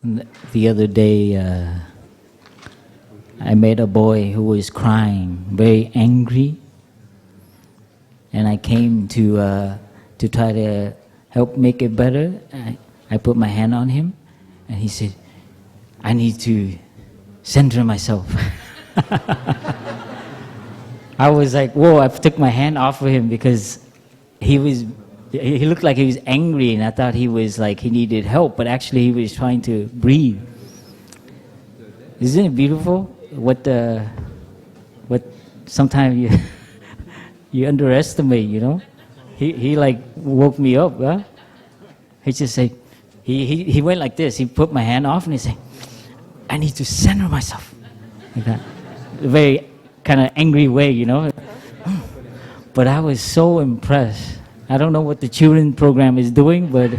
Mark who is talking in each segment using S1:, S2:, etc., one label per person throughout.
S1: The other day, I met a boy who was crying, very angry, and I came to try to help make it better. I put my hand on him, and he said, "I need to center myself." I was like, whoa, I took my hand off of him because he looked like he was angry, and I thought he was like he needed help, but actually he was trying to breathe. Isn't it beautiful? What sometimes you underestimate, you know? He like woke me up, huh? He just said, he went like this, he put my hand off and he said, "I need to center myself." Like that. A very kind of angry way, you know? But I was so impressed. I don't know what the children program is doing, but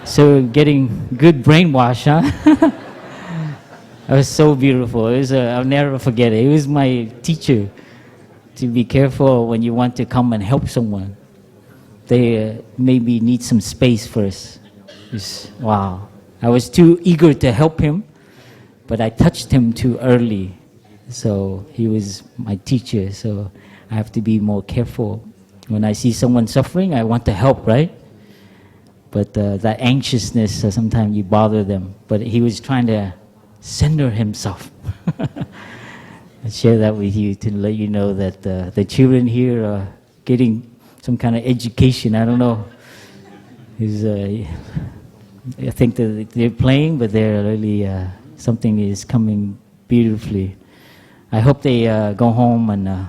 S1: so getting good brainwash, huh? It was so beautiful. It was I'll never forget it. It was my teacher to be careful when you want to come and help someone. They maybe need some space first. Wow. I was too eager to help him, but I touched him too early. So he was my teacher, so I have to be more careful. When I see someone suffering, I want to help, right? But that anxiousness, sometimes you bother them. But he was trying to center himself. I share that with you to let you know that the children here are getting some kind of education. I don't know. I think that they're playing, but they're really, something is coming beautifully. I hope they go home and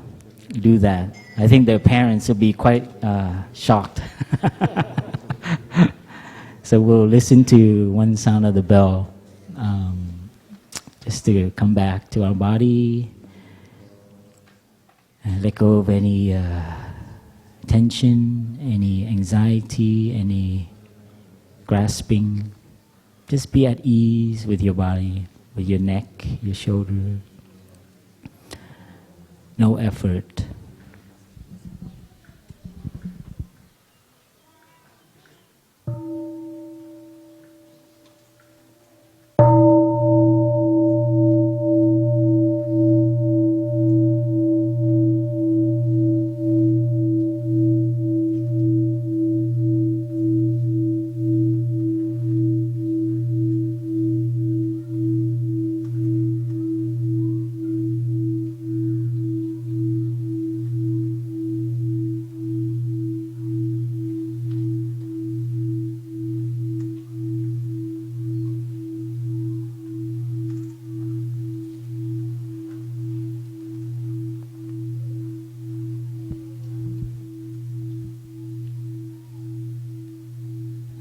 S1: do that. I think their parents will be quite shocked. So we'll listen to one sound of the bell, just to come back to our body, and let go of any tension, any anxiety, any grasping. Just be at ease with your body, with your neck, your shoulder. No effort.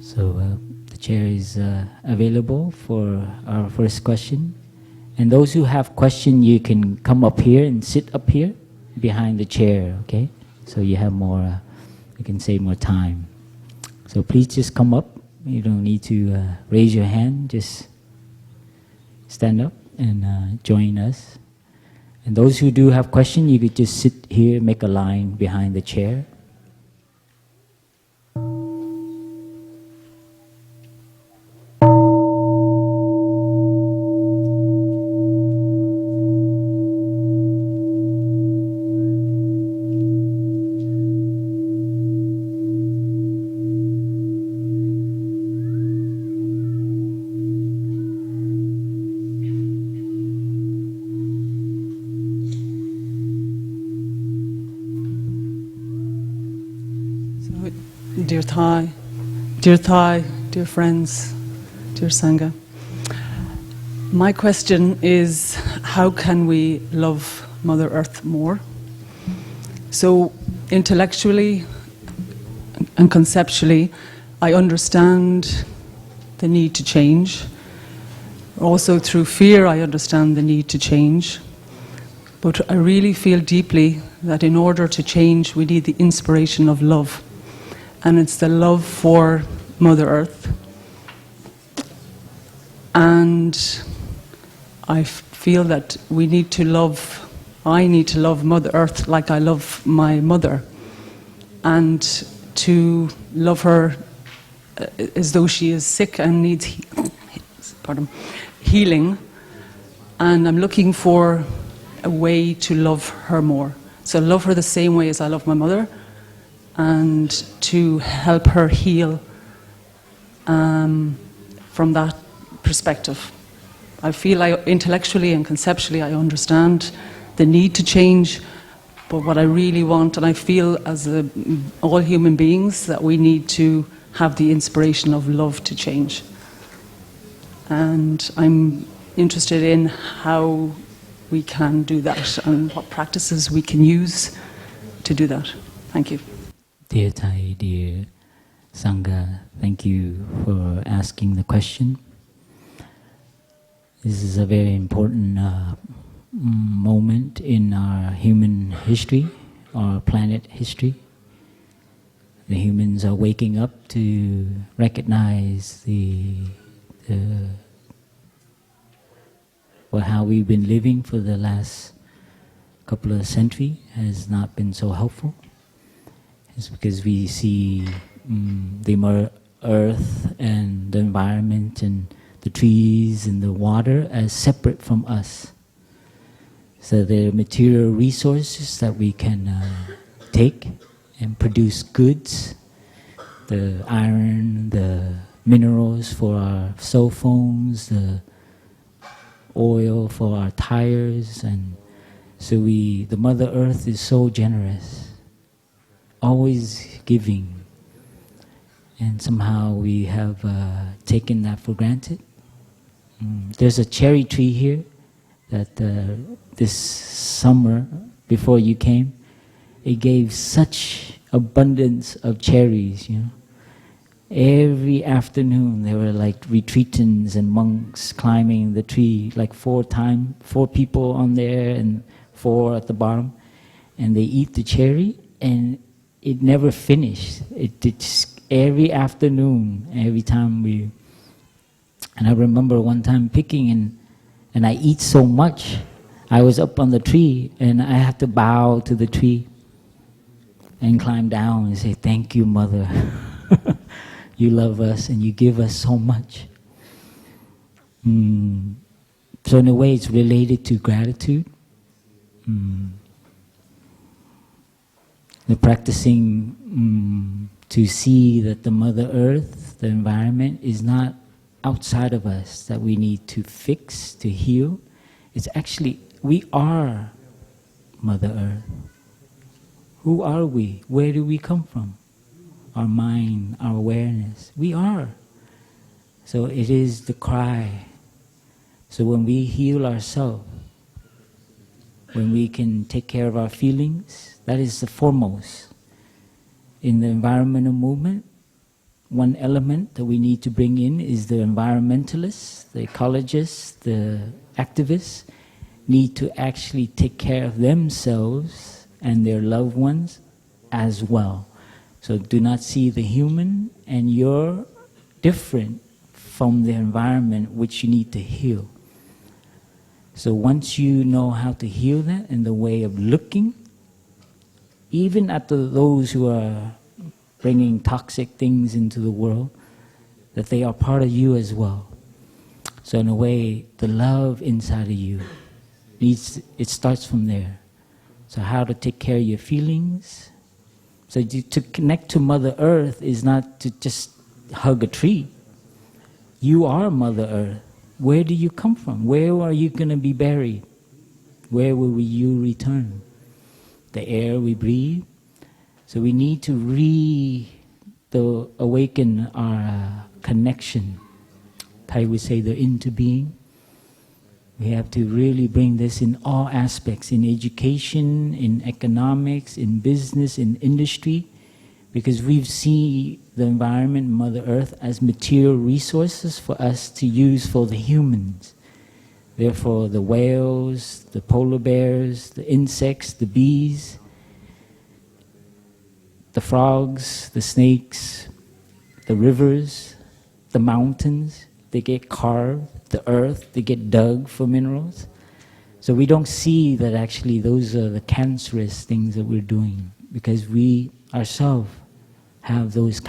S1: So the chair is available for our first question. And those who have questions, you can come up here and sit up here behind the chair, okay? So you have more, you can save more time. So please just come up. You don't need to raise your hand. Just stand up and join us. And those who do have questions, you could just sit here, make a line behind the chair.
S2: Dear Thai, dear friends, dear Sangha. My question is, how can we love Mother Earth more? So intellectually and conceptually, I understand the need to change. Also through fear, I understand the need to change. But I really feel deeply that in order to change, we need the inspiration of love. And it's the love for Mother Earth. And I feel that I need to love Mother Earth like I love my mother. And to love her as though she is sick and needs pardon, healing, and I'm looking for a way to love her more. So love her the same way as I love my mother, and to help her heal from that perspective. I feel intellectually and conceptually I understand the need to change, but what I really want, and I feel as all human beings, that we need to have the inspiration of love to change. And I'm interested in how we can do that and what practices we can use to do that. Thank you.
S1: Dear Thai, dear Sangha, thank you for asking the question. This is a very important moment in our human history, our planet history. The humans are waking up to recognize how we've been living for the last couple of centuries has not been so helpful. It's because we see the earth and the environment and the trees and the water as separate from us. So the material resources that we can take and produce goods, the iron, the minerals for our cell phones, the oil for our tires, and so the Mother Earth is so generous, always giving, and somehow we have taken that for granted. There's a cherry tree here that this summer, before you came, it gave such abundance of cherries, you know. Every afternoon there were like retreatants and monks climbing the tree, like 4 people on there and 4 at the bottom, and they eat the cherry, and it never finished. It's every afternoon, every time and I remember one time picking, and I eat so much, I was up on the tree and I had to bow to the tree and climb down and say, "Thank you, Mother." You love us and you give us so much. So in a way it's related to gratitude. The practicing to see that the Mother Earth, the environment, is not outside of us that we need to fix, to heal. It's actually, we are Mother Earth. Who are we? Where do we come from? Our mind, our awareness. We are. So it is the cry. So when we heal ourselves, when we can take care of our feelings, that is the foremost. In the environmental movement, one element that we need to bring in is the environmentalists, the ecologists, the activists need to actually take care of themselves and their loved ones as well. So do not see the human and you're different from the environment which you need to heal. So once you know how to heal that in the way of looking, even at those who are bringing toxic things into the world, that they are part of you as well. So in a way, the love inside of you, it starts from there. So how to take care of your feelings. So to connect to Mother Earth is not to just hug a tree. You are Mother Earth. Where do you come from? Where are you going to be buried? Where will you return? The air we breathe. So we need to awaken our connection. Thai would say the into being. We have to really bring this in all aspects, in education, in economics, in business, in industry, because we've seen the environment, Mother Earth, as material resources for us to use for the humans. Therefore, the whales, the polar bears, the insects, the bees, the frogs, the snakes, the rivers, the mountains, they get carved, the earth, they get dug for minerals. So we don't see that actually those are the cancerous things that we're doing, because we ourselves have those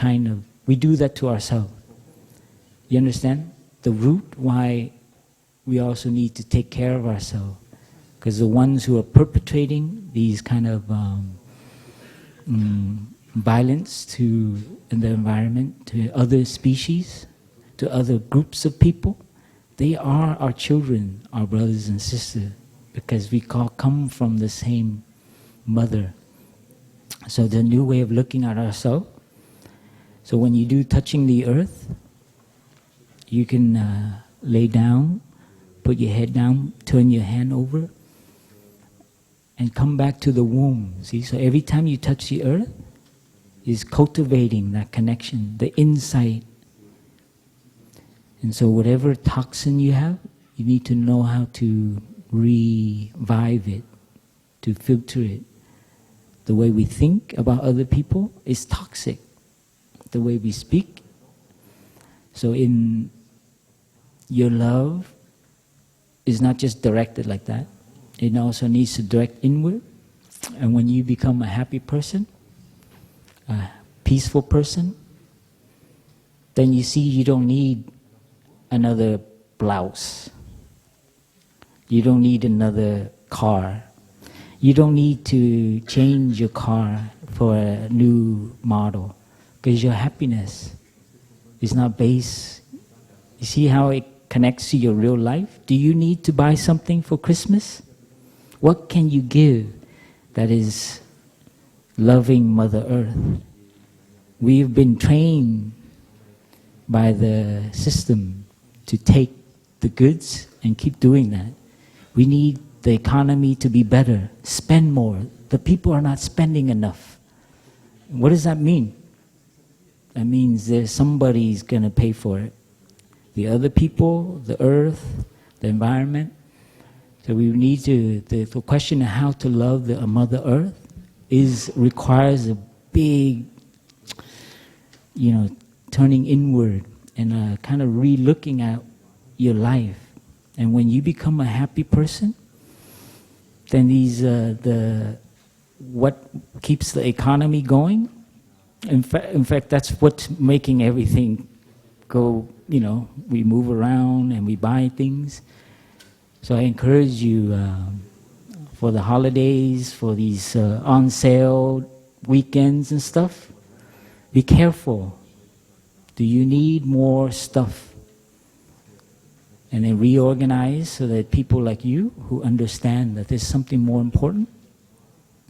S1: we do that to ourselves. You understand? the root why we also need to take care of ourselves. Because the ones who are perpetrating these kind of violence in the environment, to other species, to other groups of people, they are our children, our brothers and sisters, because we come from the same mother. So the new way of looking at ourselves. So when you do touching the earth, you can lay down, put your head down, turn your hand over, and come back to the womb. See, so every time you touch the earth, is cultivating that connection, the insight. And so whatever toxin you have, you need to know how to revive it, to filter it. The way we think about other people is toxic. The way we speak. So in your love is not just directed like that. It also needs to direct inward. And when you become a happy person, a peaceful person, then you see you don't need another blouse. You don't need another car. You don't need to change your car for a new model, because your happiness is not based. You see how it connects to your real life? Do you need to buy something for Christmas? What can you give that is loving Mother Earth? We've been trained by the system to take the goods and keep doing that. We need the economy to be better, spend more. The people are not spending enough. What does that mean? That means there's somebody's going to pay for it. The other people, the earth, the environment. So we need to, the question of how to love the Mother Earth requires a big, turning inward and kind of re-looking at your life. And when you become a happy person, then what keeps the economy going? In fact, that's what's making everything go, we move around and we buy things. So I encourage you for the holidays, for these on sale weekends and stuff, be careful. Do you need more stuff? And then reorganize so that people like you who understand that there's something more important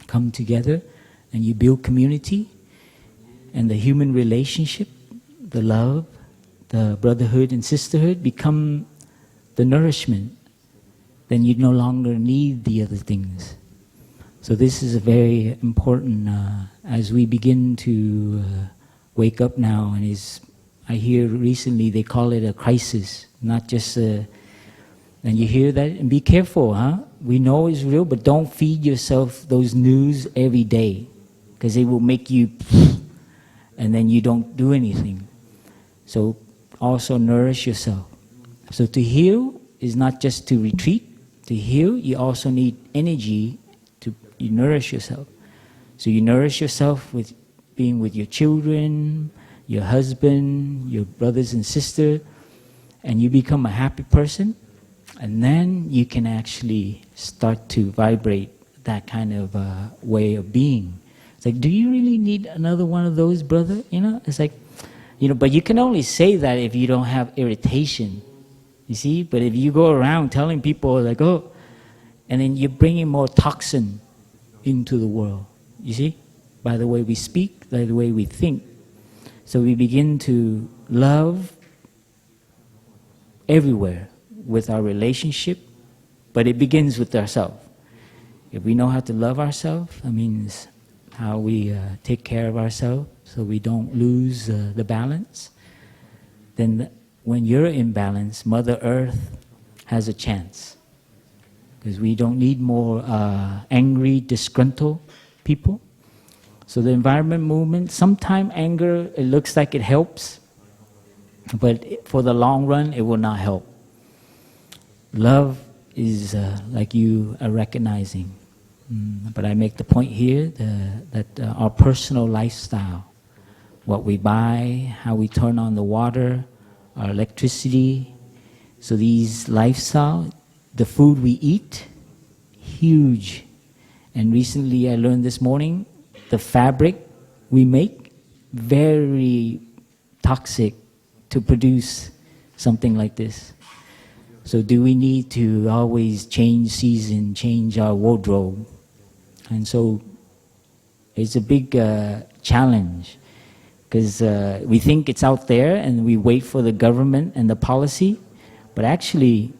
S1: come together and you build community and the human relationship, the love, the brotherhood and sisterhood become the nourishment. Then you no longer need the other things. So this is a very important, as we begin to wake up now, and I hear recently they call it a crisis, not just and you hear that, and be careful, huh? We know it's real, but don't feed yourself those news every day, because it will make you, and then you don't do anything. So also nourish yourself. So to heal is not just to retreat. To heal, you also need energy to nourish yourself. So you nourish yourself with being with your children, your husband, your brothers and sisters, and you become a happy person, and then you can actually start to vibrate that kind of way of being. It's like, do you really need another one of those, brother? It's like, but you can only say that if you don't have irritation, you see? But if you go around telling people like, oh, and then you're bringing more toxin into the world, you see? By the way we speak, by the way we think. So we begin to love everywhere with our relationship, but it begins with ourselves. If we know how to love ourselves, that means how we take care of ourselves so we don't lose the balance. Then when you're in balance, Mother Earth has a chance. Because we don't need more angry, disgruntled people. So the environment movement, sometimes anger, it looks like it helps, but for the long run, it will not help. Love is like you are recognizing. But I make the point here that our personal lifestyle, what we buy, how we turn on the water, our electricity, So these lifestyle, the food we eat, huge. And recently I learned this morning, the fabric we make, very toxic to produce something like this. So do we need to always change season, change our wardrobe? And so it's a big challenge, because we think it's out there and we wait for the government and the policy, but actually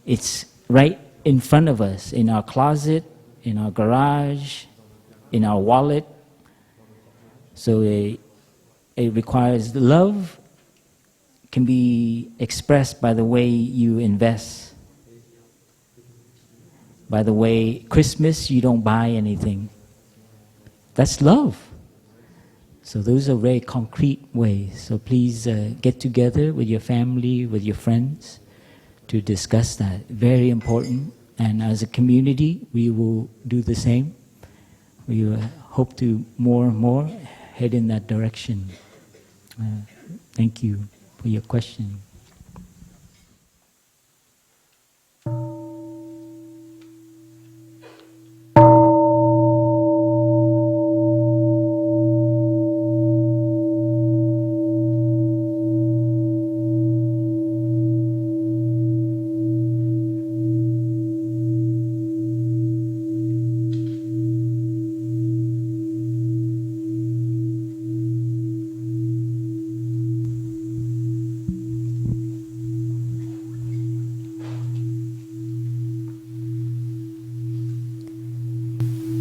S1: it's right in front of us, in our closet, in our garage, in our wallet. So it requires love, can be expressed by the way you invest. By the way, Christmas, you don't buy anything. That's love. So those are very concrete ways. So please get together with your family, with your friends, to discuss that. Very important. And as a community, we will do the same. We hope to more and more head in that direction. Thank you for your question.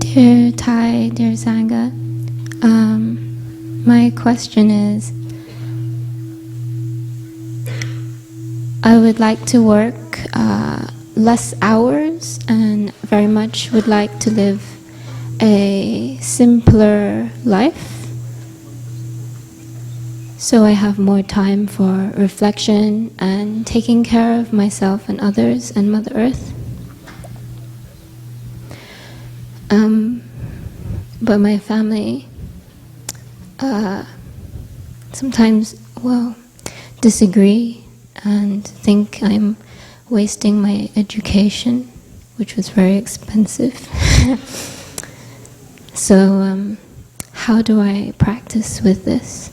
S3: Dear Thai, dear Sangha, my question is, I would like to work less hours and very much would like to live a simpler life, so I have more time for reflection and taking care of myself and others and Mother Earth. But my family sometimes, disagree and think I'm wasting my education, which was very expensive. So how do I practice with this?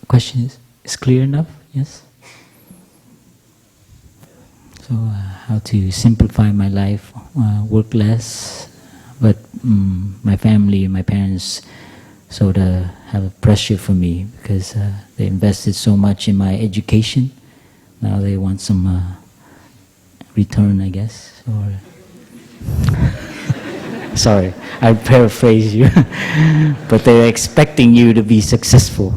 S1: Question is clear enough? Yes? So how to simplify my life, work less, but my family, my parents sort of have a pressure for me because they invested so much in my education. Now they want some return, I guess. Or sorry, I paraphrase you. But they're expecting you to be successful,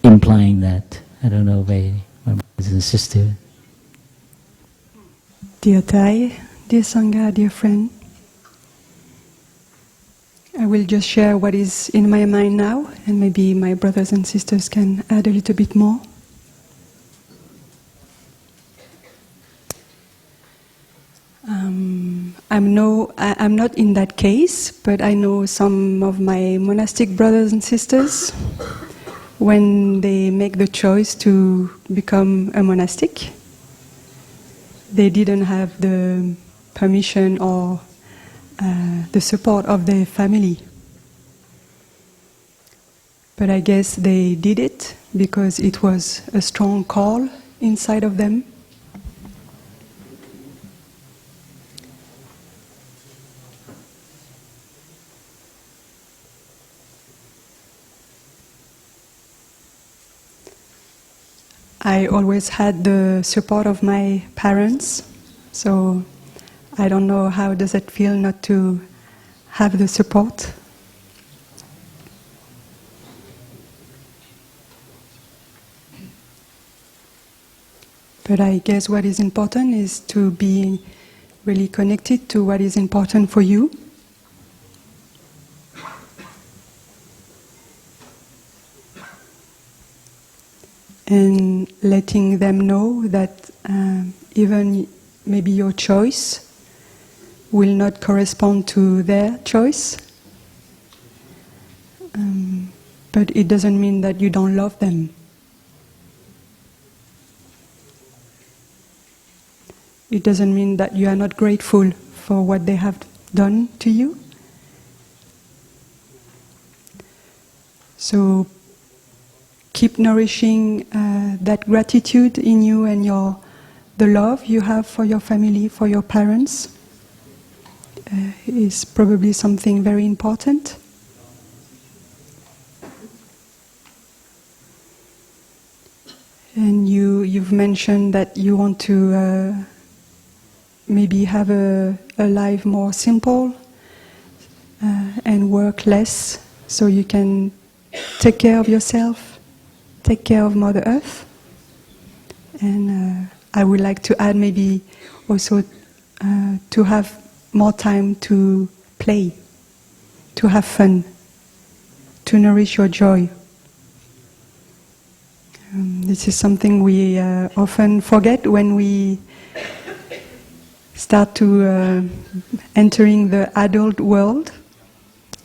S1: implying that. I don't know, my brothers and sisters.
S4: Dear Thai, dear Sangha, dear friend, I will just share what is in my mind now, and maybe my brothers and sisters can add a little bit more. I'm not in that case, but I know some of my monastic brothers and sisters, when they make the choice to become a monastic, they didn't have the permission or the support of their family. But I guess they did it because it was a strong call inside of them. I always had the support of my parents, so I don't know how does it feel not to have the support. But I guess what is important is to be really connected to what is important for you. And letting them know that even maybe your choice will not correspond to their choice. But it doesn't mean that you don't love them. it doesn't mean that you are not grateful for what they have done to you. So keep nourishing that gratitude in you and the love you have for your family, for your parents, is probably something very important. And you've mentioned that you want to maybe have a life more simple and work less, so you can take care of yourself, take care of Mother Earth. And I would like to add maybe also to have more time to play, to have fun, to nourish your joy. This is something we often forget when we start to entering the adult world,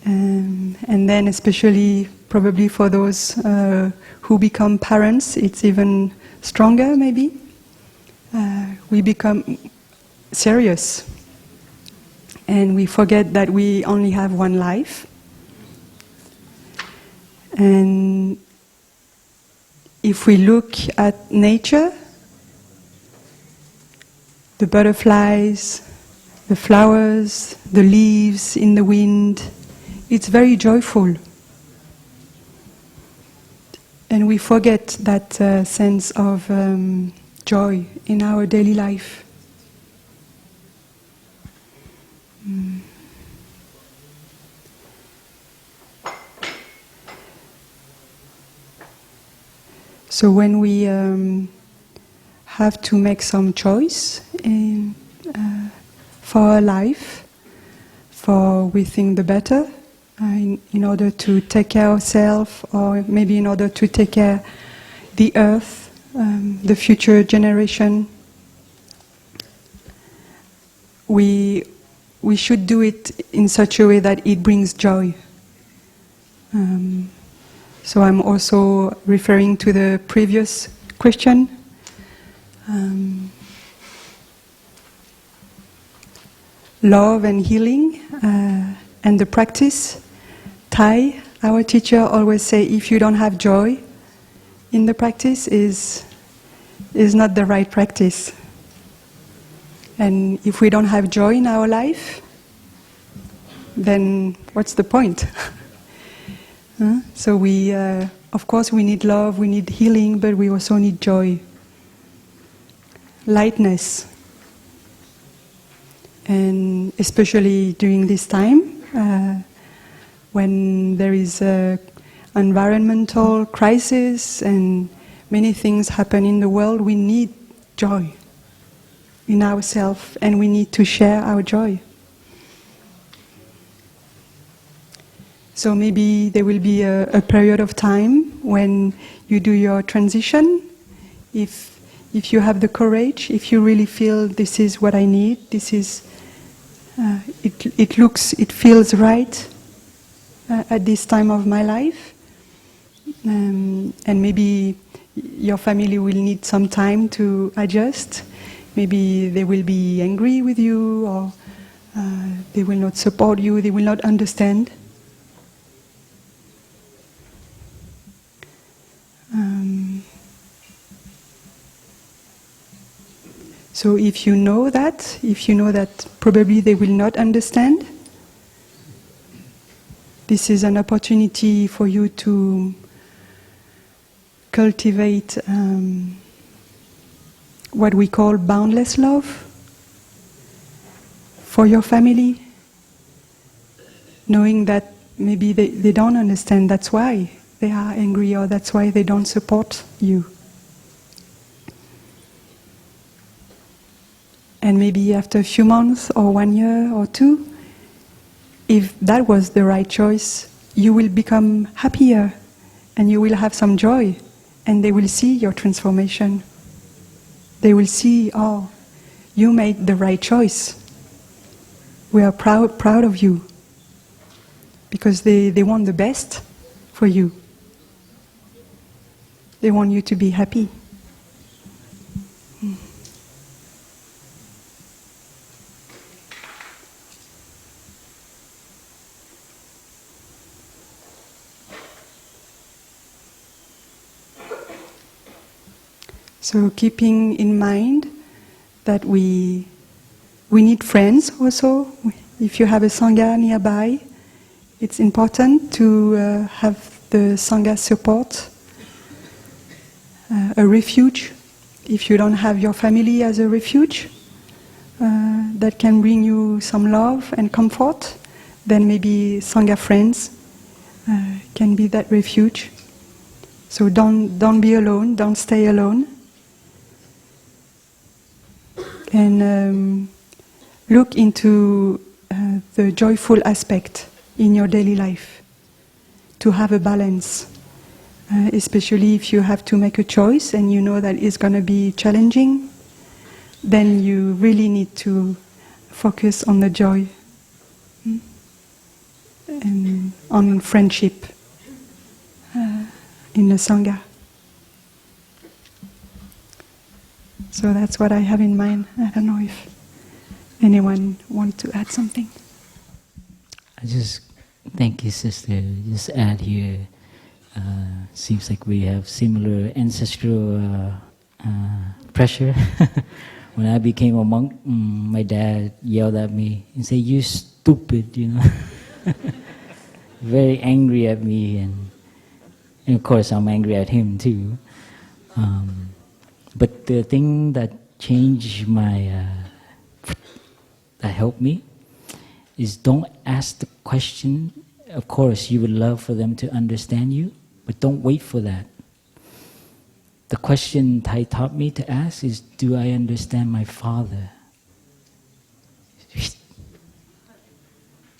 S4: and then especially probably for those who become parents, it's even stronger maybe. We become serious and we forget that we only have one life. And if we look at nature, the butterflies, the flowers, the leaves in the wind, it's very joyful. And we forget that sense of joy in our daily life. So when we have to make some choice for our life, for we think the better, in order to take care of ourselves, or maybe in order to take care the earth, the future generation, we should do it in such a way that it brings joy. So I'm also referring to the previous question. Love and healing and the practice. Thai, our teacher, always say, if you don't have joy in the practice, is not the right practice. And if we don't have joy in our life, then what's the point? So we, of course, we need love, we need healing, but we also need joy, lightness, and especially during this time, when there is a environmental crisis and many things happen in the world, we need joy in ourselves, and we need to share our joy. So maybe there will be a period of time when you do your transition. If you have the courage, if you really feel this is what I need, this is it feels right at this time of my life, and maybe your family will need some time to adjust. Maybe they will be angry with you, or they will not support you, they will not understand. So if you know that probably they will not understand, this is an opportunity for you to cultivate what we call boundless love for your family, knowing that maybe they don't understand, that's why they are angry, or that's why they don't support you. And maybe after a few months, or 1 year, or 2, if that was the right choice, you will become happier, and you will have some joy, and they will see your transformation. They will see, oh, you made the right choice. We are proud of you, because they want the best for you. They want you to be happy. So keeping in mind that we need friends also. If you have a Sangha nearby, it's important to have the Sangha support, a refuge. If you don't have your family as a refuge, that can bring you some love and comfort, then maybe Sangha friends can be that refuge. So don't be alone, don't stay alone. And look into the joyful aspect in your daily life, to have a balance, especially if you have to make a choice and you know that it's going to be challenging, then you really need to focus on the joy and on friendship in the Sangha. So that's what I have in mind. I don't know if anyone wants to add something.
S1: I just thank you, sister. Just add here. Seems like we have similar ancestral pressure. When I became a monk, my dad yelled at me and said, "You stupid," you know. Very angry at me, and of course I'm angry at him too. But the thing that changed that helped me is don't ask the question. Of course, you would love for them to understand you, but don't wait for that. The question Thai taught me to ask is, do I understand my father?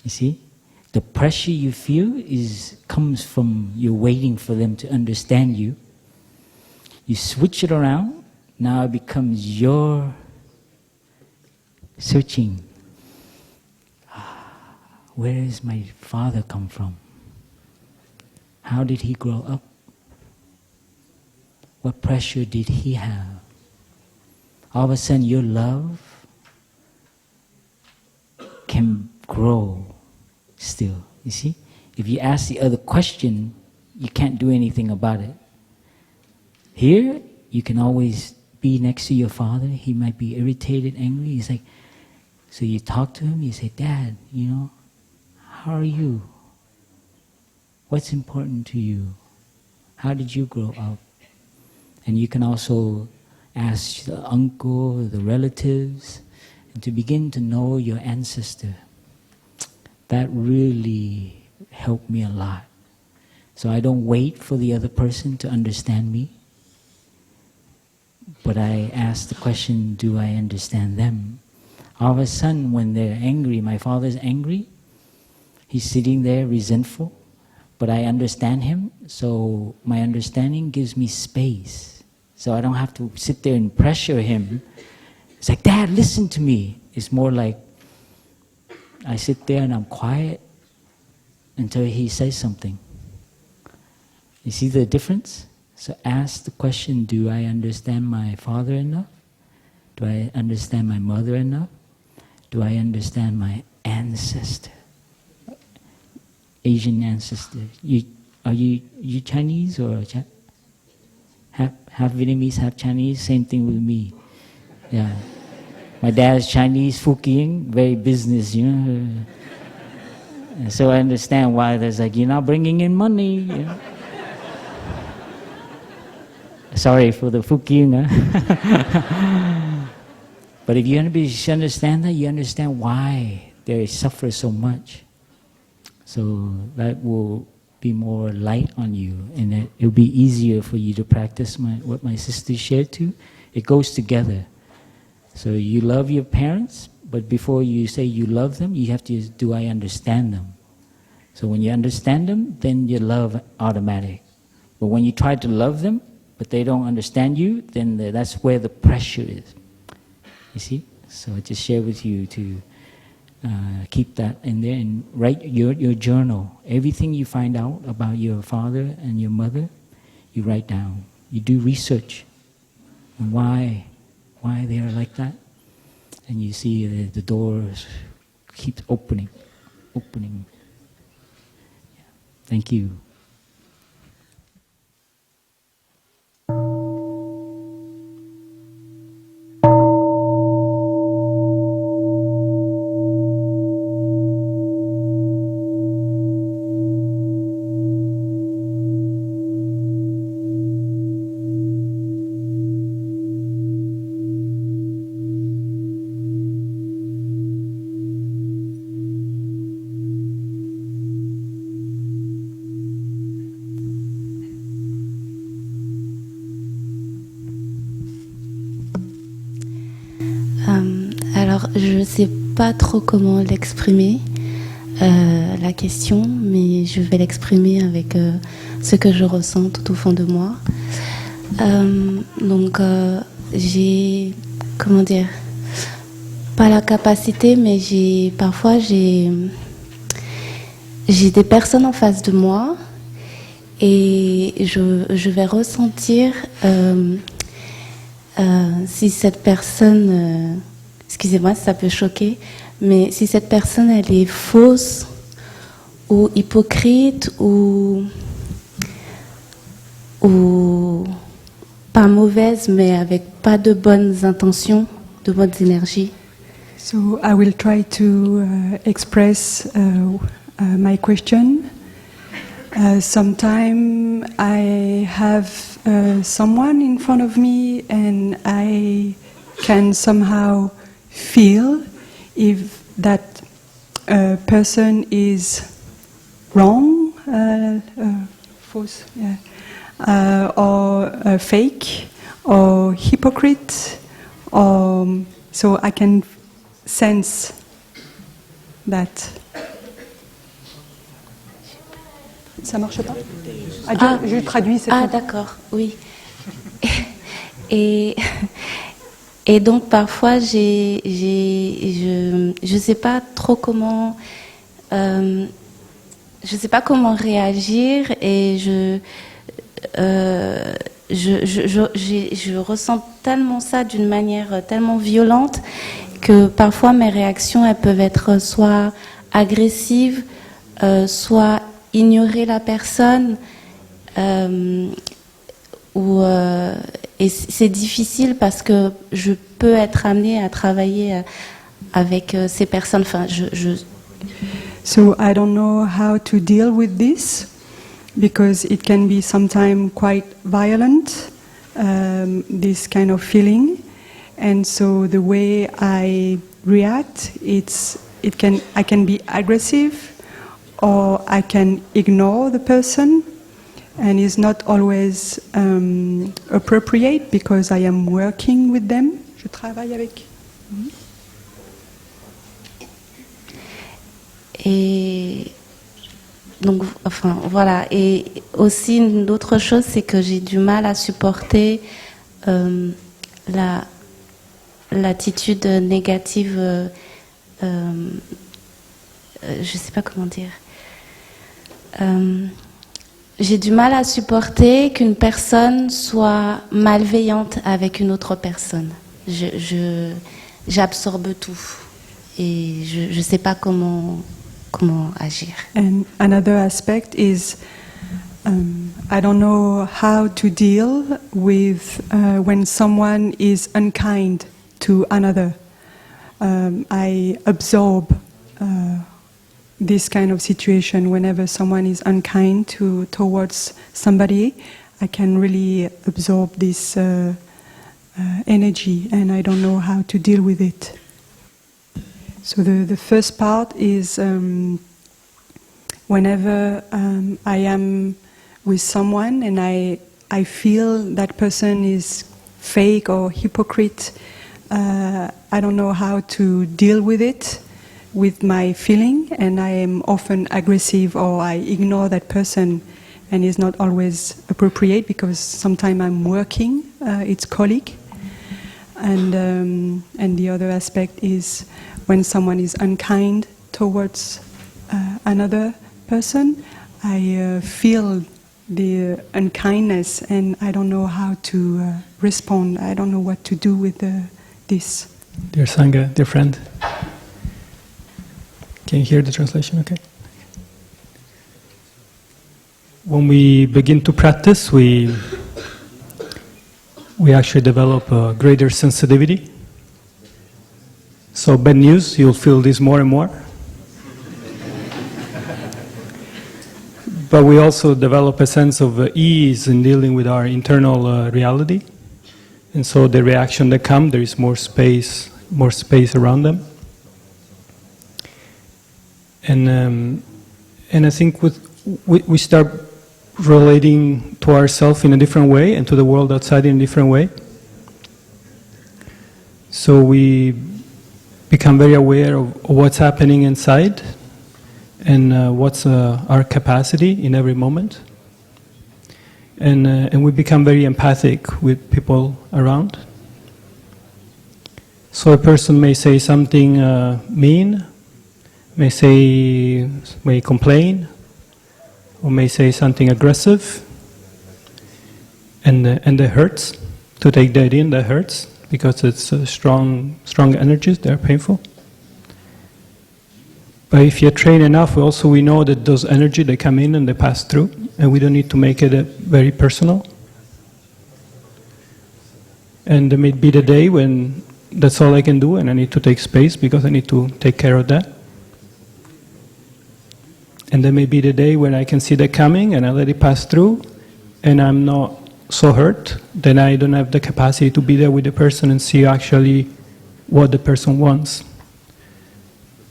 S1: You see? The pressure you feel comes from you waiting for them to understand you. You switch it around, now it becomes your searching. Where does my father come from? How did he grow up? What pressure did he have? All of a sudden your love can grow still, you see? If you ask the other question, you can't do anything about it. Here, you can always be next to your father. He might be irritated, angry. He's like, so you talk to him, you say, "Dad, you know, how are you? What's important to you? How did you grow up?" And you can also ask the uncle, the relatives, and to begin to know your ancestor. That really helped me a lot. So I don't wait for the other person to understand me, but I ask the question, do I understand them? All of a sudden, when they're angry, my father's angry, he's sitting there resentful, but I understand him, so my understanding gives me space. So I don't have to sit there and pressure him. It's like, "Dad, listen to me." It's more like, I sit there and I'm quiet until he says something. You see the difference? So ask the question, do I understand my father enough? Do I understand my mother enough? Do I understand my ancestor? Asian ancestor. Are you Chinese or half Vietnamese, half Chinese? Same thing with me. Yeah. My dad's Chinese, Fukien, very business, you know. So I understand why there's like, "You're not bringing in money." You know? Sorry for the Fukien. Huh? But if you understand that, you understand why they suffer so much. So that will be more light on you, and it'll be easier for you to practice what my sister shared too. It goes together. So you love your parents, but before you say you love them, you have to, do I understand them? So when you understand them, then your love automatic. But when you try to love them, but they don't understand you, then that's where the pressure is. You see? So I just share with you to keep that in there and write your journal. Everything you find out about your father and your mother, you write down. You do research on why they are like that. And you see the doors keep opening. Yeah. Thank you.
S5: Alors, je ne sais pas trop comment l'exprimer, la question, mais je vais l'exprimer avec ce que je ressens tout au fond de moi. Donc, j'ai, comment dire, pas la capacité, mais parfois j'ai des personnes en face de moi et je vais ressentir si cette personne, excusez-moi si ça peut choquer, mais si cette personne elle est fausse ou hypocrite ou pas mauvaise mais avec pas de bonnes intentions, de bonnes énergies.
S4: So I will try to express my question. Sometimes I have someone in front of me and I can somehow feel if that person is wrong, false, yeah, or fake, or hypocrite, or so I can sense that. Ça marche pas? Je traduis.
S5: D'accord, oui. Et donc parfois je sais pas trop comment réagir et je ressens tellement ça d'une manière tellement violente que parfois mes réactions elles peuvent être soit agressives, soit ignorer la personne, et c'est difficile parce que je peux être amenée à travailler avec ces personnes. Enfin,
S4: So I don't know how to deal with this because it can be sometimes quite violent, this kind of feeling, and so the way I react, I can be aggressive. Or I can ignore the person, and it's not always appropriate because I am working with them. Je travaille avec.
S5: Et donc, enfin, voilà. Et aussi une autre chose, c'est que j'ai du mal à supporter l'attitude négative. Je sais pas comment dire. J'ai du mal à supporter qu'une personne soit malveillante avec une autre personne. J'absorbe tout et je sais pas comment agir.
S4: And another aspect is I don't know how to deal with when someone is unkind to another. I absorb this kind of situation. Whenever someone is unkind towards somebody, I can really absorb this energy, and I don't know how to deal with it. So the first part is whenever I am with someone and I feel that person is fake or hypocrite, I don't know how to deal with it, with my feeling, and I am often aggressive or I ignore that person, and it's not always appropriate because sometimes I'm working, it's colleague, and the other aspect is when someone is unkind towards another person, I feel the unkindness and I don't know how to respond. I don't know what to do with this.
S6: Dear Sangha, dear friend, can you hear the translation okay? When we begin to practice, we actually develop a greater sensitivity. So bad news, you'll feel this more and more. But we also develop a sense of ease in dealing with our internal reality. And so the reaction that comes, there is more space around them. And I think we start relating to ourselves in a different way and to the world outside in a different way. So we become very aware of what's happening inside and what's our capacity in every moment. And we become very empathic with people around. So a person may say something mean, may complain, or may say something aggressive, and that hurts. To take that in, that hurts, because it's strong energies, they're painful. But if you're trained enough, we know that those energy, they come in and they pass through, and we don't need to make it very personal. And there may be the day when that's all I can do, and I need to take space because I need to take care of that. And there may be the day when I can see that coming and I let it pass through, and I'm not so hurt, then I don't have the capacity to be there with the person and see actually what the person wants.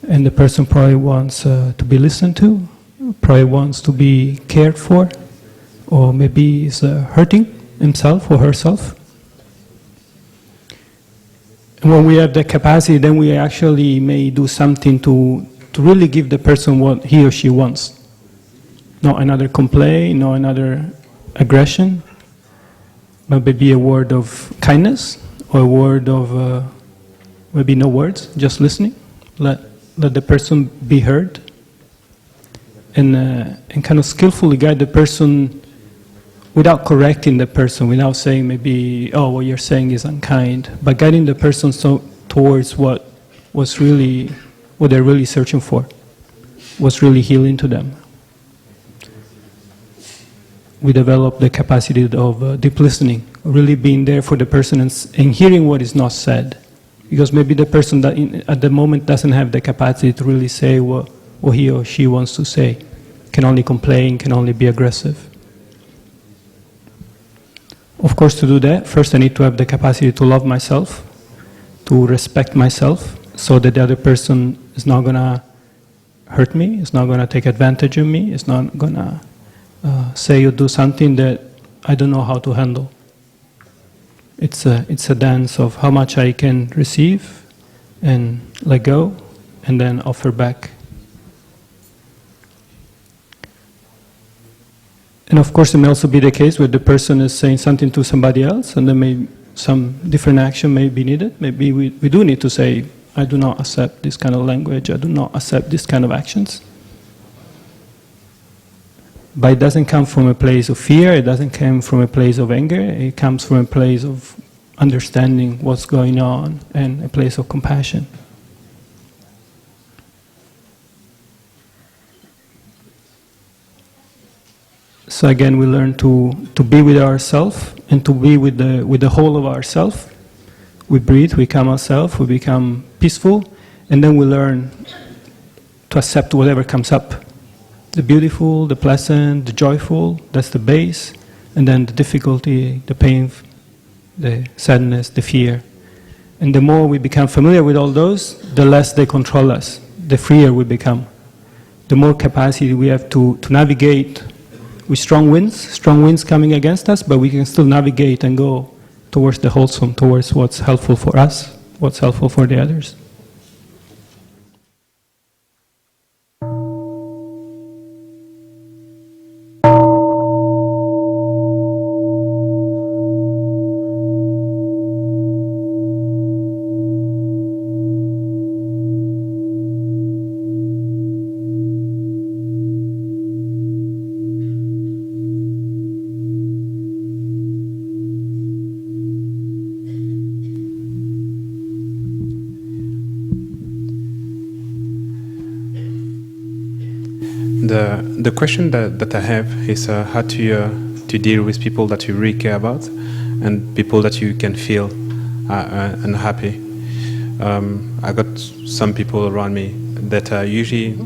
S6: And the person probably wants to be listened to, probably wants to be cared for, or maybe is hurting himself or herself. And when we have the capacity, then we actually may do something to really give the person what he or she wants. Not another complaint, not another aggression, but maybe a word of kindness, or a word of maybe no words, just listening. Let the person be heard, and kind of skillfully guide the person without correcting the person, without saying maybe, oh, what you're saying is unkind, but guiding the person towards what they're really searching for, what's really healing to them. We develop the capacity of deep listening, really being there for the person and hearing what is not said. Because maybe the person that at the moment doesn't have the capacity to really say what he or she wants to say, can only complain, can only be aggressive. Of course, to do that, first I need to have the capacity to love myself, to respect myself, so that the other person is not going to hurt me, is not going to take advantage of me, is not going to say or do something that I don't know how to handle. It's a dance of how much I can receive and let go, and then offer back. And of course, it may also be the case where the person is saying something to somebody else, and then some different action may be needed. Maybe we do need to say, I do not accept this kind of language, I do not accept this kind of actions. But it doesn't come from a place of fear, it doesn't come from a place of anger, it comes from a place of understanding what's going on and a place of compassion. So again, we learn to be with ourselves and to be with the whole of ourselves. We breathe, we calm ourselves, we become peaceful, and then we learn to accept whatever comes up. The beautiful, the pleasant, the joyful, that's the base, and then the difficulty, the pain, the sadness, the fear. And the more we become familiar with all those, the less they control us, the freer we become. The more capacity we have to navigate with strong winds coming against us, but we can still navigate and go towards the wholesome, towards what's helpful for us, what's helpful for the others.
S7: The question that I have is how to deal with people that you really care about and people that you can feel unhappy. I got some people around me that are usually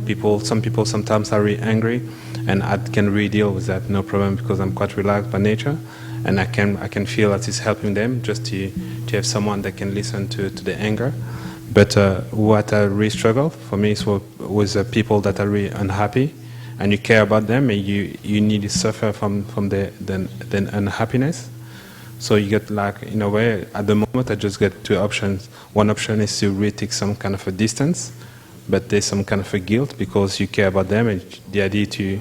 S7: some people sometimes are really angry, and I can really deal with that, no problem, because I'm quite relaxed by nature, and I can feel that it's helping them just to have someone that can listen to the anger. But what I really struggle for me is with people that are really unhappy, and you care about them, and you need to suffer from the unhappiness. So you get like, in a way, at the moment I just get two options. One option is to really take some kind of a distance, but there's some kind of a guilt because you care about them, and the idea to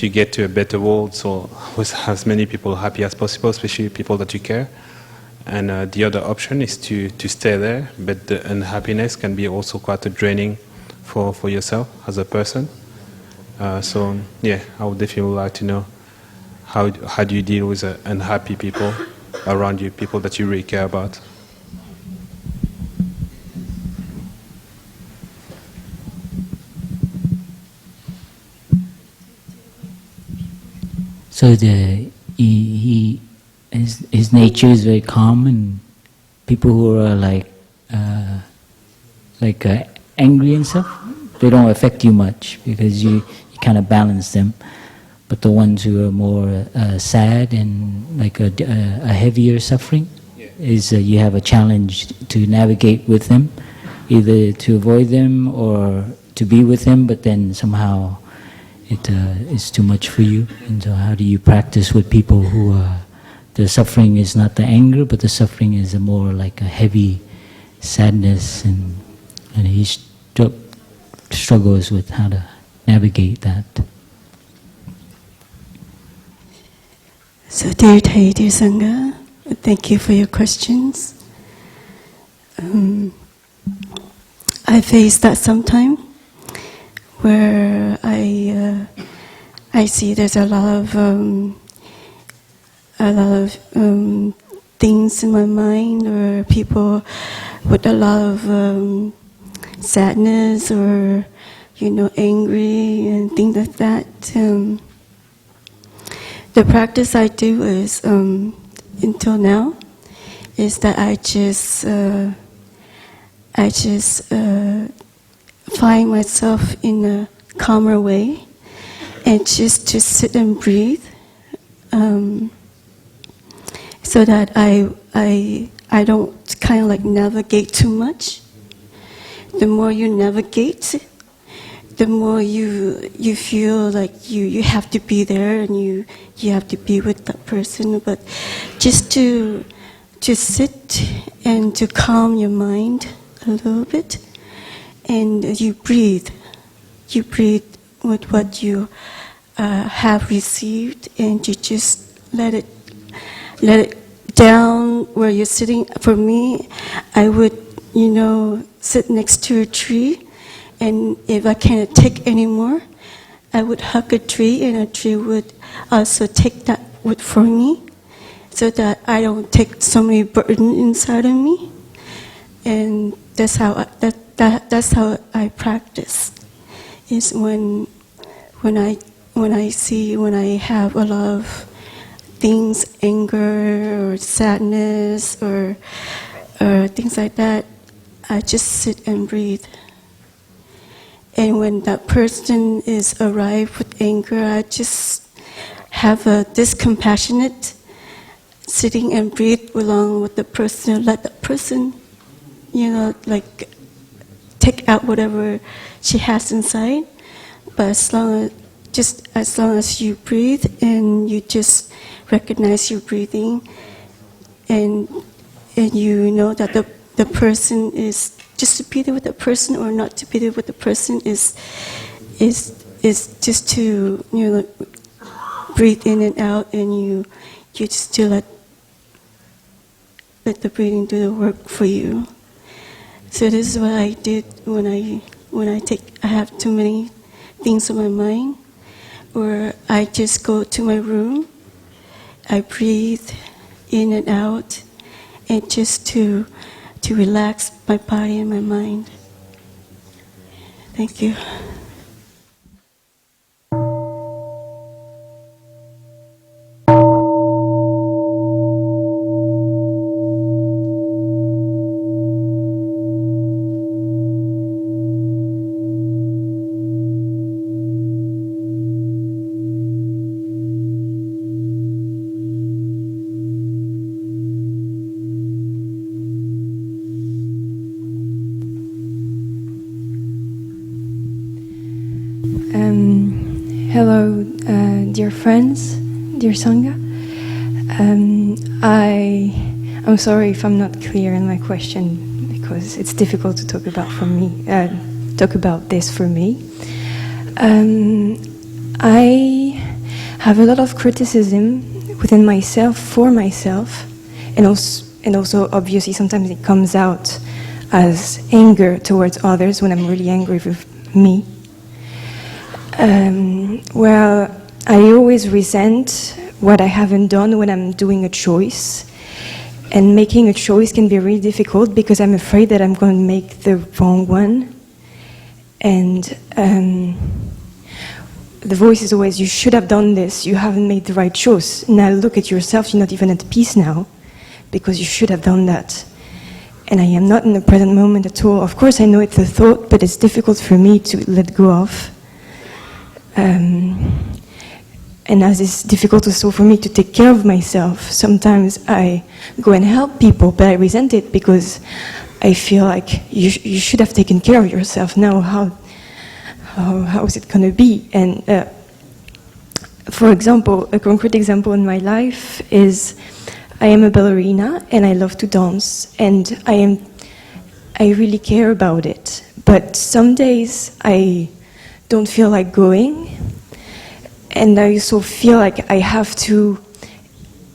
S7: get to a better world, so with as many people happy as possible, especially people that you care. And the other option is to stay there, but the unhappiness can be also quite a draining for yourself as a person. So yeah, I would definitely like to know how do you deal with unhappy people around you, people that you really care about.
S1: So his nature is very calm, and people who are angry and stuff, they don't affect you much because you kind of balance them. But the ones who are more sad and like a heavier suffering, is you have a challenge to navigate with them, either to avoid them or to be with them, but then somehow it is too much for you. And so how do you practice with people who the suffering is not the anger, but the suffering is a more like a heavy sadness, and he struggles with how to navigate that.
S4: So dear Thầy, dear Sangha, thank you for your questions. I face that sometime where I see there's a lot of things in my mind, or people with a lot of sadness, or angry and things like that. The practice I do is until now is that I just find myself in a calmer way, and just to sit and breathe, so that I don't kind of like navigate too much. The more you navigate, the more you feel like you have to be there, and you have to be with that person. But just to sit and to calm your mind a little bit, and you breathe with what you have received, and you just let it down where you're sitting. For me, I would sit next to a tree, and if I can't take anymore, I would hug a tree, and a tree would also take that wood for me, so that I don't take so many burden inside of me. And that's how I practice. Is when I have a lot of things, anger or sadness or things like that, I just sit and breathe. And when that person is arrived with anger, I just have this compassionate sitting and breathe along with the person. Let the person, take out whatever she has inside. But as long as you breathe, and you just recognize you're breathing, and you know that the person is just to be there with the person, or not to be there with the person is just to breathe in and out, and you just to let the breathing do the work for you. So this is what I did when I have too many things on my mind, or I just go to my room, I breathe in and out, and just to relax my body and my mind. Thank you.
S8: Hello, dear friends, dear Sangha. I'm sorry if I'm not clear in my question because it's difficult to talk about this for me. I have a lot of criticism within myself for myself, and also obviously sometimes it comes out as anger towards others when I'm really angry with me. Where I always resent what I haven't done when I'm doing a choice. And making a choice can be really difficult because I'm afraid that I'm going to make the wrong one. And the voice is always, you should have done this, you haven't made the right choice. Now look at yourself, you're not even at peace now because you should have done that. And I am not in the present moment at all. Of course I know it's a thought, but it's difficult for me to let go of. And as it's difficult also for me to take care of myself, sometimes I go and help people, but I resent it because I feel like you should have taken care of yourself. Now how is it going to be? And for example, a concrete example in my life is I am a ballerina and I love to dance and I really care about it. But some days I don't feel like going. And I also feel like I have to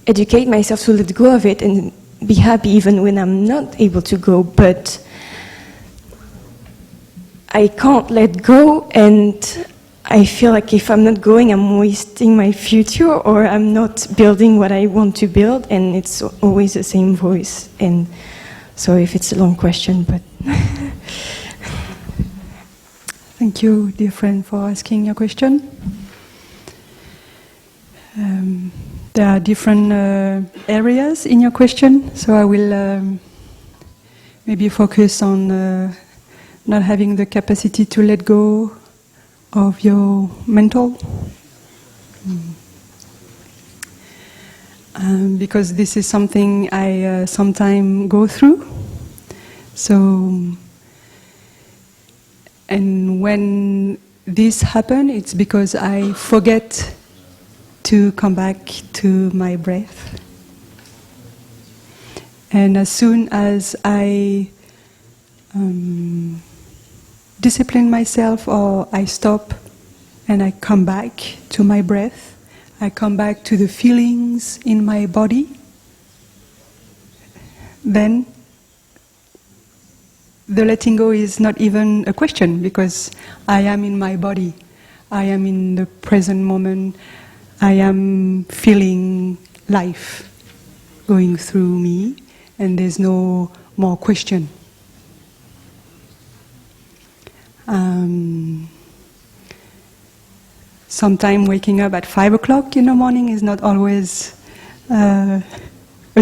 S8: educate myself to let go of it and be happy even when I'm not able to go. But I can't let go, and I feel like if I'm not going, I'm wasting my future or I'm not building what I want to build, and it's always the same voice. And sorry if it's a long question, but...
S4: Thank you, dear friend, for asking your question. There are different areas in your question, so I will maybe focus on not having the capacity to let go of your mental. Because this is something I sometimes go through. So, and when this happens, it's because I forget to come back to my breath. And as soon as I discipline myself or I stop and I come back to my breath, I come back to the feelings in my body, then the letting go is not even a question because I am in my body, I am in the present moment, I am feeling life going through me, and there's no more question. Sometimes waking up at 5 o'clock in the morning is not always a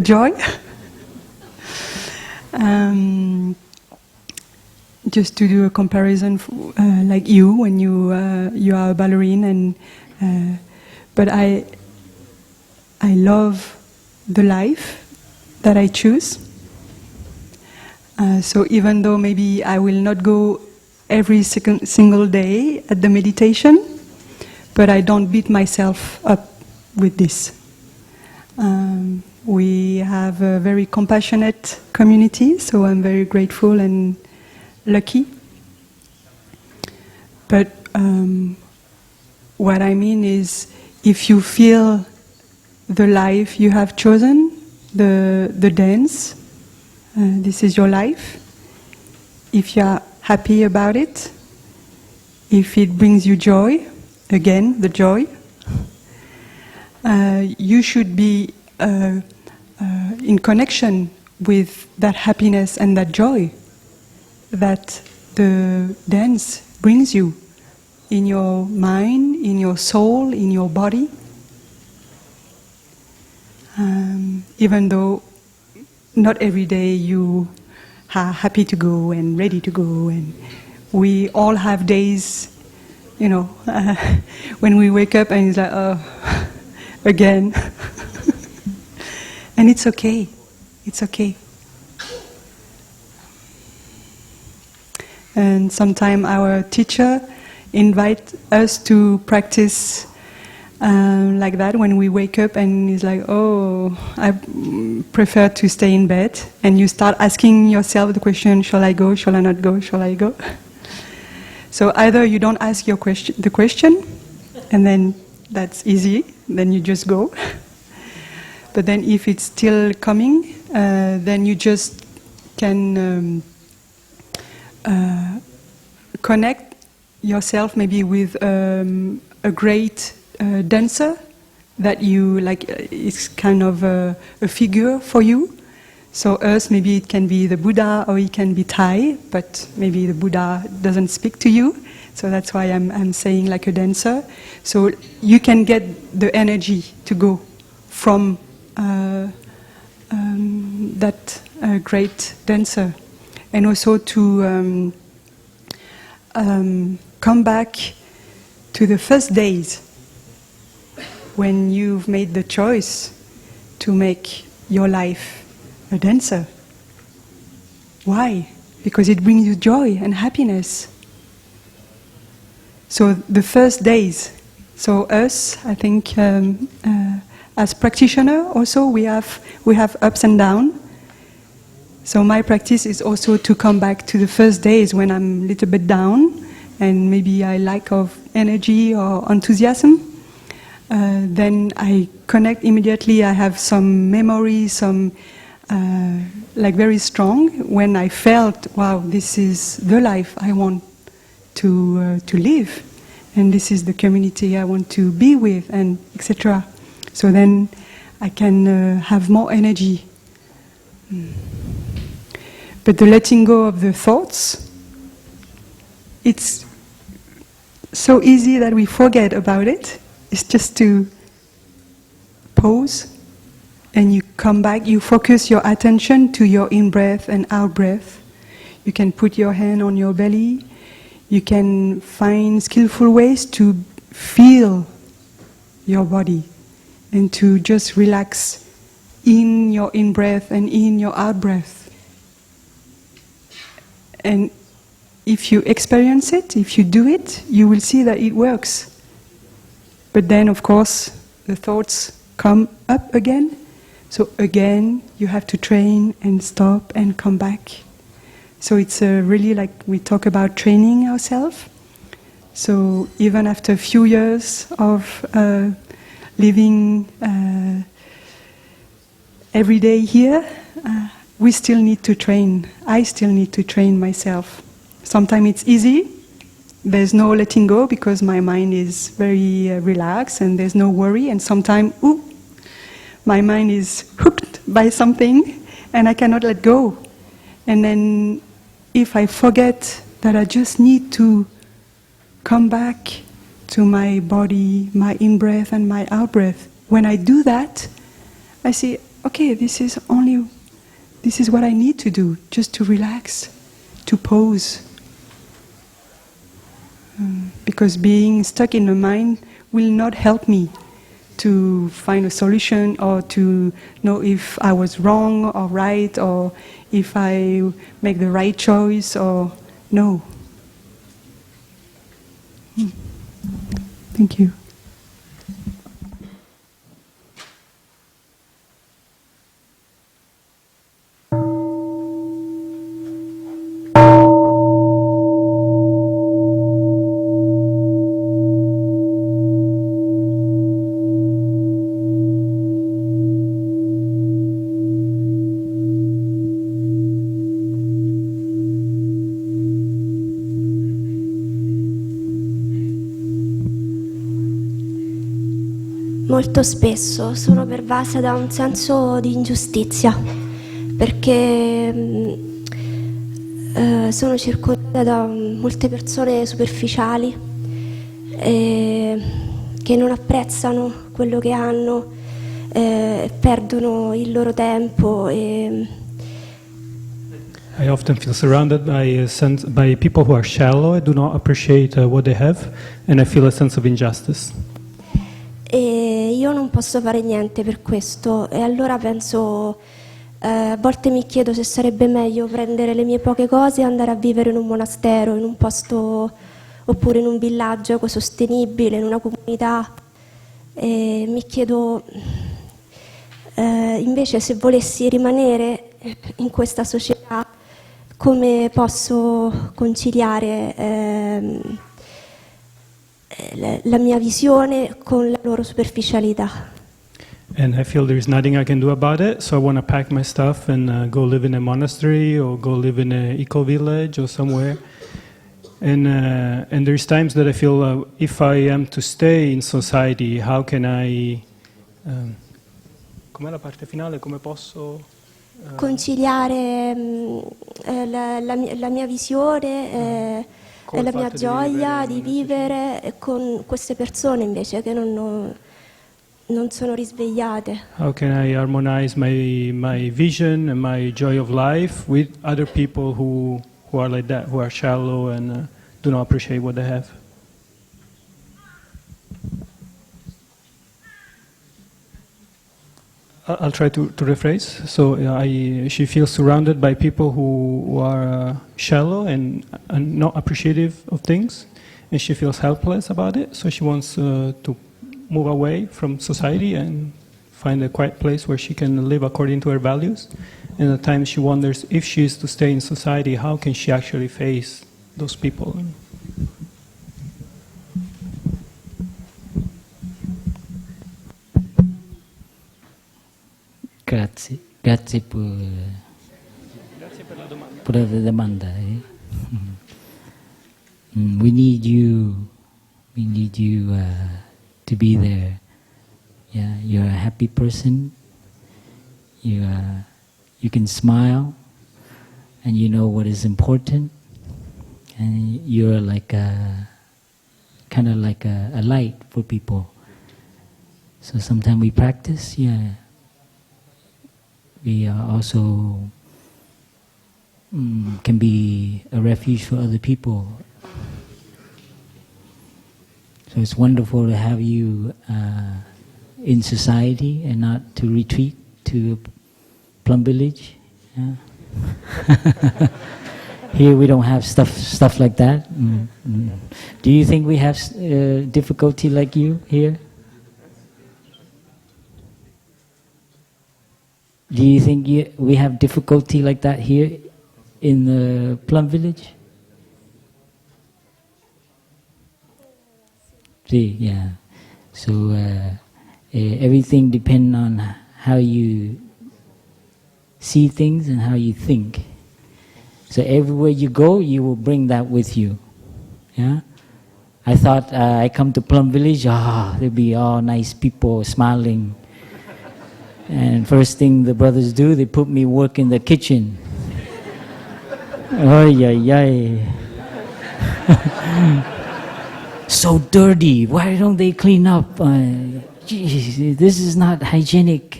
S4: joy. Just to do a comparison, like you, when you are a ballerina, and but I love the life that I choose. So even though maybe I will not go every single day at the meditation, but I don't beat myself up with this. We have a very compassionate community, so I'm very grateful and lucky. But what I mean is, if you feel the life you have chosen, the dance, this is your life. If you are happy about it, if it brings you joy, again, the joy, you should be in connection with that happiness and that joy that the dance brings you in your mind, in your soul, in your body. Even though not every day you are happy to go and ready to go, and we all have days, you know, when we wake up and it's like, oh, again. And it's okay. It's okay. And sometimes our teacher invite us to practice like that when we wake up and it's like, oh, I prefer to stay in bed, and you start asking yourself the question, shall I go, shall I not go, shall I go? So either you don't ask the question, and then that's easy, then you just go. But then if it's still coming, then you just can connect yourself maybe with a great dancer that you like. It's kind of a figure for you. So us, maybe it can be the Buddha or it can be Thai, but maybe the Buddha doesn't speak to you. So that's why I'm saying like a dancer. So you can get the energy to go from that great dancer, and also to come back to the first days when you've made the choice to make your life a dancer. Why? Because it brings you joy and happiness. So the first days. So us, I think, as practitioner, also we have ups and downs. So my practice is also to come back to the first days when I'm a little bit down, and maybe I lack of energy or enthusiasm. Then I connect immediately. I have some memory, some like very strong, when I felt, wow, this is the life I want to live, and this is the community I want to be with, and etc. So then I can have more energy. But the letting go of the thoughts, it's so easy that we forget about it. It's just to pause, and you come back, you focus your attention to your in-breath and out-breath. You can put your hand on your belly. You can find skillful ways to feel your body and to just relax in your in-breath and in your out-breath. And if you experience it, if you do it, you will see that it works. But then, of course, the thoughts come up again. So again, you have to train and stop and come back. So it's really like we talk about training ourselves. So even after a few years of living every day here, we still need to train. I still need to train myself. Sometimes it's easy. There's no letting go because my mind is very relaxed and there's no worry. And sometimes, my mind is hooked by something and I cannot let go. And then if I forget that I just need to come back to my body, my in-breath and my out-breath, when I do that, I see, okay, this is what I need to do, just to relax, to pause. Because being stuck in the mind will not help me to find a solution or to know if I was wrong or right, or if I make the right choice or no. Thank you.
S9: Molto spesso sono pervasa da un senso di ingiustizia, perché sono circondata da molte persone superficiali che non apprezzano quello che hanno, perdono il loro tempo.
S6: I often feel surrounded by people who are shallow and do not appreciate what they have, and I feel a sense of injustice.
S9: E io non posso fare niente per questo, e allora penso, a volte mi chiedo se sarebbe meglio prendere le mie poche cose e andare a vivere in un monastero, in un posto oppure in un villaggio ecosostenibile, in una comunità, E mi chiedo invece se volessi rimanere in questa società come posso conciliare la mia visione con la loro superficialità.
S6: And I feel there's nothing I can do about it, so I want to pack my stuff and go live in a monastery or go live in an eco-village or somewhere. And there's times that I feel if I am to stay in society, how can I... com'è la parte finale? Come posso...
S9: conciliare la mia visione e la mia gioia di vivere con queste persone invece che non sono risvegliate.
S6: How can I harmonize my vision and my joy of life with other people who are like that, who are shallow and do not appreciate what they have? I'll try to rephrase. So she feels surrounded by people who are shallow and not appreciative of things, and she feels helpless about it. So she wants to move away from society and find a quiet place where she can live according to her values. And at times she wonders if she is to stay in society, how can she actually face those people?
S1: Grazie, grazie per la domanda. We need you to be there. Yeah, you're a happy person. You can smile, and you know what is important. And you're like kind of like a light for people. So sometimes we practice, yeah. We also can be a refuge for other people. So it's wonderful to have you in society and not to retreat to Plum Village. Yeah. Here we don't have stuff like that. Do you think we have difficulty like you here? Do you think we have difficulty like that here in the Plum Village? See, yeah. So everything depends on how you see things and how you think. So everywhere you go, you will bring that with you. Yeah. I thought I come to Plum Village, there'll be all nice people smiling. And first thing the brothers do, they put me work in the kitchen. Ay, ay, ay. So dirty. Why don't they clean up? Geez, this is not hygienic.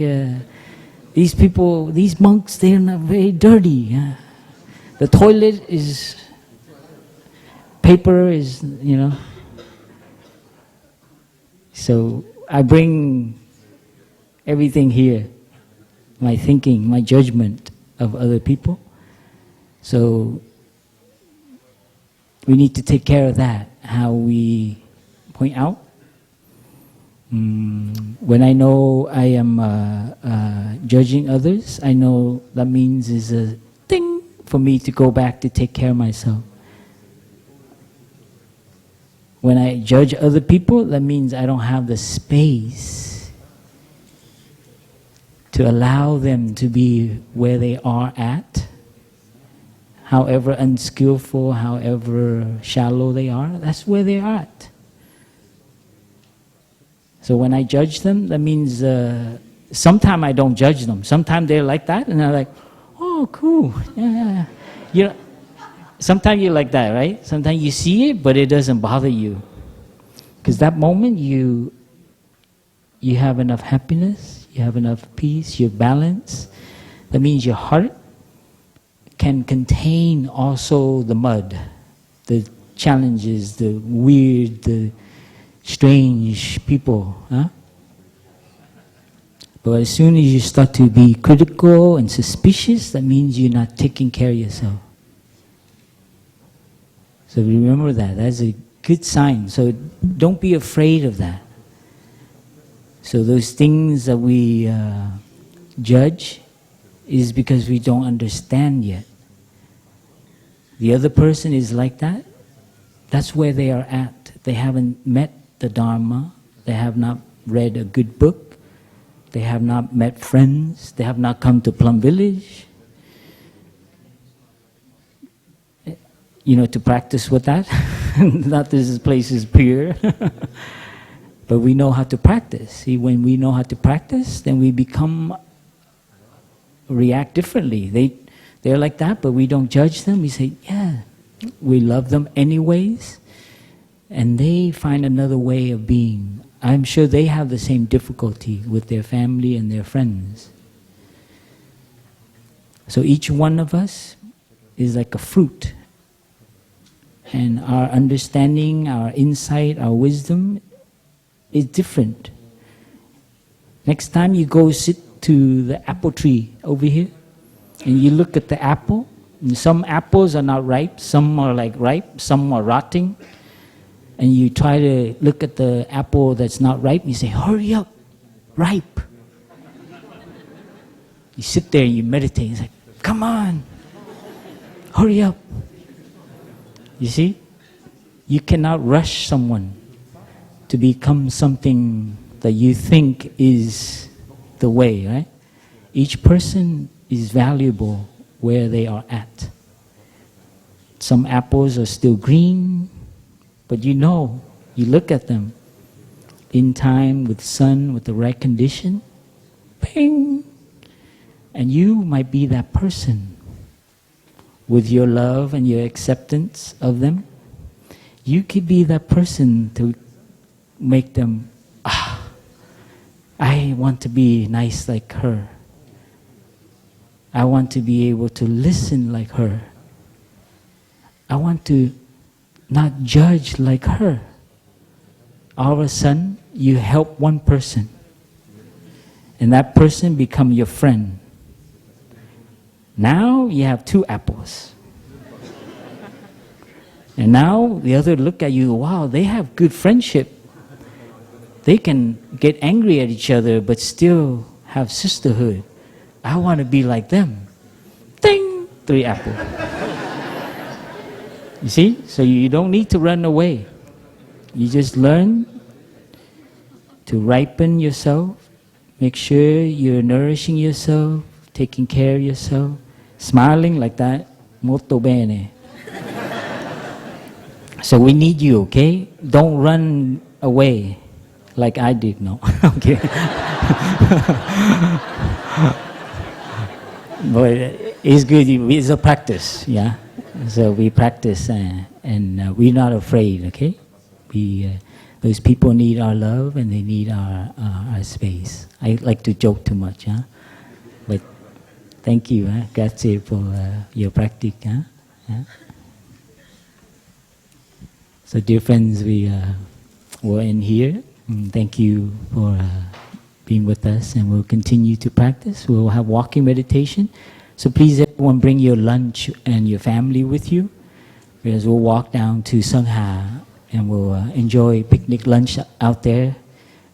S1: These people, these monks, they're not very dirty. The toilet is, paper is, you know. So I bring everything here, my thinking, my judgment of other people. So we need to take care of that, how we point out. When I know I am judging others, I know that means is a thing for me to go back to take care of myself. When I judge other people, that means I don't have the space to allow them to be where they are at, however unskillful, however shallow they are, that's where they are at. So when I judge them, that means sometimes I don't judge them. Sometimes they're like that, and I'm like, oh, cool, yeah. You know, sometimes you're like that, right? Sometimes you see it, but it doesn't bother you. Because that moment you have enough happiness, you have enough peace, you have balance. That means your heart can contain also the mud, the challenges, the weird, the strange people. Huh? But as soon as you start to be critical and suspicious, that means you're not taking care of yourself. So remember that. That's a good sign. So don't be afraid of that. So those things that we judge is because we don't understand yet. The other person is like that. That's where they are at. They haven't met the Dharma. They have not read a good book. They have not met friends. They have not come to Plum Village, to practice with that. Not this place is pure. But we know how to practice. See, when we know how to practice, then we react differently. They're like that, but we don't judge them. We say, yeah, we love them anyways. And they find another way of being. I'm sure they have the same difficulty with their family and their friends. So each one of us is like a fruit. And our understanding, our insight, our wisdom is different. Next time you go sit to the apple tree over here, and you look at the apple, and some apples are not ripe, some are like ripe, some are rotting, and you try to look at the apple that's not ripe, you say, hurry up, ripe. You sit there and you meditate, it's like, come on, hurry up. You see? You cannot rush someone to become something that you think is the way, right? Each person is valuable where they are at. Some apples are still green, but you look at them in time with sun, with the right condition, bing, and you might be that person. With your love and your acceptance of them, you could be that person to make them, I want to be nice like her. I want to be able to listen like her. I want to not judge like her. All of a sudden, you help one person, and that person become your friend. Now you have 2 apples. And now the other look at you, wow, they have good friendship. They can get angry at each other but still have sisterhood. I want to be like them. Ding! 3 apples. You see? So you don't need to run away. You just learn to ripen yourself. Make sure you're nourishing yourself, taking care of yourself. Smiling like that, molto bene. So we need you, okay? Don't run away like I did, no. Okay. But it's good, it's a practice, yeah? So we practice and we're not afraid, okay? Those people need our love and they need our space. I like to joke too much, huh? But thank you, grazie for your practice. So dear friends, we will end here. Thank you for being with us, and we'll continue to practice. We'll have walking meditation. So please everyone bring your lunch and your family with you, because we'll walk down to Sangha and we'll enjoy picnic lunch out there.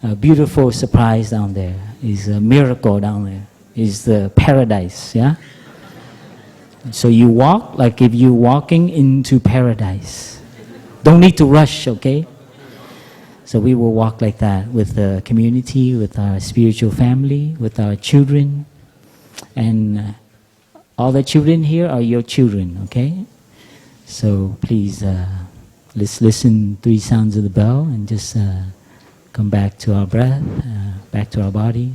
S1: A beautiful surprise down there. It's a miracle down there. Is the paradise, yeah? So you walk like if you're walking into paradise. Don't need to rush, okay? So we will walk like that with the community, with our spiritual family, with our children. And all the children here are your children, okay? So please, let's listen 3 sounds of the bell and just come back to our breath, back to our body.